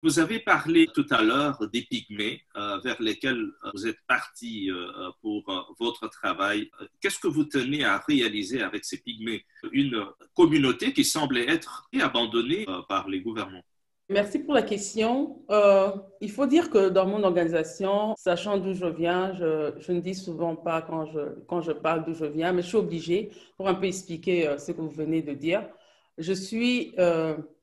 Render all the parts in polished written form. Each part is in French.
Vous avez parlé tout à l'heure des pygmées vers lesquels vous êtes parti pour votre travail. Qu'est-ce que vous tenez à réaliser avec ces pygmées? Une communauté qui semblait être abandonnée par les gouvernants. Merci pour la question. Il faut dire que dans mon organisation, sachant d'où je viens, je ne dis souvent pas quand je parle d'où je viens, mais je suis obligée pour un peu expliquer ce que vous venez de dire. Je suis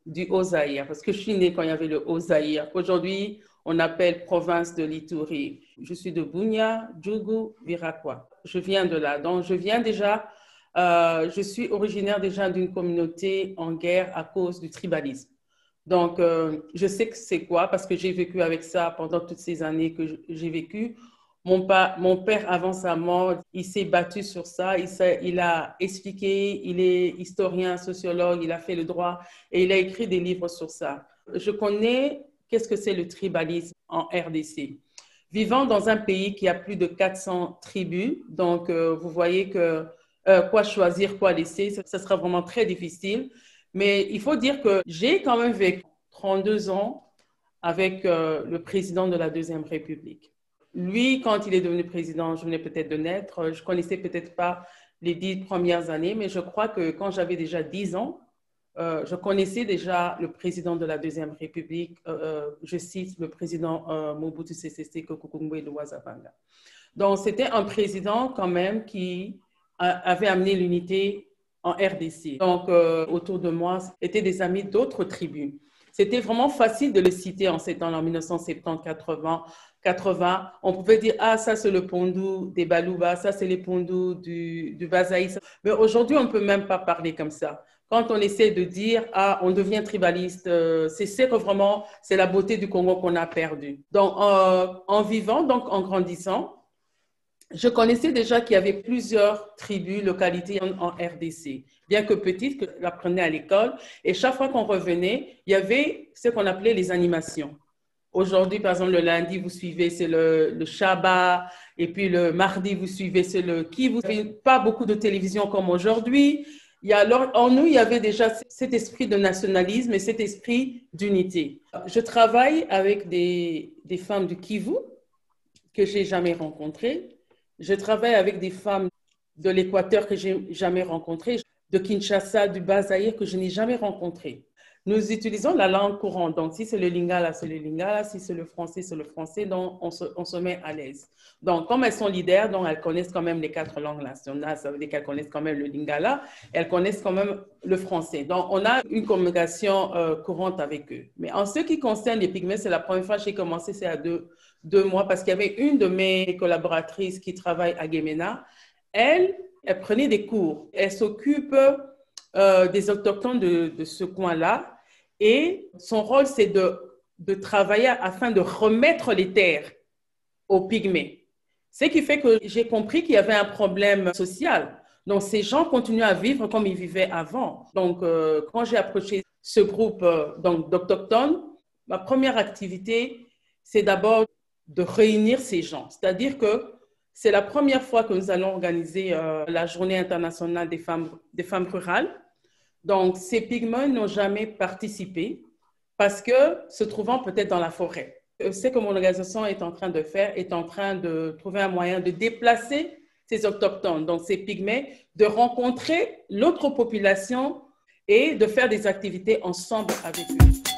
du Haut-Zaïre parce que je suis née quand il y avait le Haut-Zaïre. Aujourd'hui, on appelle province de l'Ituri. Je suis de Bunia, Djougou, Virakwa. Je viens de là. Donc, je suis originaire déjà d'une communauté en guerre à cause du tribalisme. Donc, je sais que c'est quoi parce que j'ai vécu avec ça pendant toutes ces années que j'ai vécu. Mon père, avant sa mort, il s'est battu sur ça. Il a expliqué, il est historien, sociologue, il a fait le droit et il a écrit des livres sur ça. Je connais qu'est-ce que c'est le tribalisme en RDC. Vivant dans un pays qui a plus de 400 tribus, donc vous voyez que quoi choisir, quoi laisser, ça sera vraiment très difficile. Mais il faut dire que j'ai quand même vécu 32 ans avec le président de la Deuxième République. Lui, quand il est devenu président, je venais peut-être de naître, je connaissais peut-être pas les 10 premières années, mais je crois que quand j'avais déjà 10 ans, je connaissais déjà le président de la Deuxième République, je cite le président Mobutu Sese Seko Kukumbwe Wazabanga. Donc, c'était un président quand même qui avait amené l'unité en RDC. Donc, autour de moi, étaient des amis d'autres tribus. C'était vraiment facile de le citer en ces temps, en 1970, 80. On pouvait dire, ah, ça c'est le Pondou des Balouba, ça c'est les Pondou du Bazaï. Mais aujourd'hui, on ne peut même pas parler comme ça. Quand on essaie de dire, ah, on devient tribaliste, c'est que vraiment, c'est la beauté du Congo qu'on a perdu. Donc, en vivant, donc en grandissant, je connaissais déjà qu'il y avait plusieurs tribus, localités en RDC, bien que petite, que j'apprenais à l'école. Et chaque fois qu'on revenait, il y avait ce qu'on appelait les animations. Aujourd'hui, par exemple, le lundi, vous suivez, c'est le Shabbat. Et puis le mardi, vous suivez, c'est le qui. Vous n'avez pas beaucoup de télévision comme aujourd'hui. Alors, en nous, il y avait déjà cet esprit de nationalisme et cet esprit d'unité. Je travaille avec des femmes du Kivu que j'ai jamais rencontrées. Je travaille avec des femmes de l'Équateur que j'ai jamais rencontrées, de Kinshasa, du Bas-Zaïre que je n'ai jamais rencontrées. Nous utilisons la langue courante. Donc, si c'est le lingala, c'est le lingala. Si c'est le français, c'est le français. Donc, on se met à l'aise. Donc, comme elles sont leaders, donc elles connaissent quand même les 4 langues nationales. Ça veut dire qu'elles connaissent quand même le lingala. Elles connaissent quand même le français. Donc, on a une communication courante avec eux. Mais en ce qui concerne les pygmées, c'est la première fois que j'ai commencé, c'est à deux mois, parce qu'il y avait une de mes collaboratrices qui travaille à Guémena. Elle prenait des cours. Elle s'occupe des autochtones de ce coin-là. Et son rôle, c'est de travailler afin de remettre les terres aux pygmées. Ce qui fait que j'ai compris qu'il y avait un problème social. Donc, ces gens continuent à vivre comme ils vivaient avant. Donc, quand j'ai approché ce groupe d'autochtones, ma première activité, c'est d'abord de réunir ces gens. C'est-à-dire que c'est la première fois que nous allons organiser la Journée internationale des femmes rurales. Donc, ces pygmées n'ont jamais participé parce que, se trouvant peut-être dans la forêt, ce que mon organisation est en train de faire est en train de trouver un moyen de déplacer ces autochtones, donc ces pygmées, de rencontrer l'autre population et de faire des activités ensemble avec eux.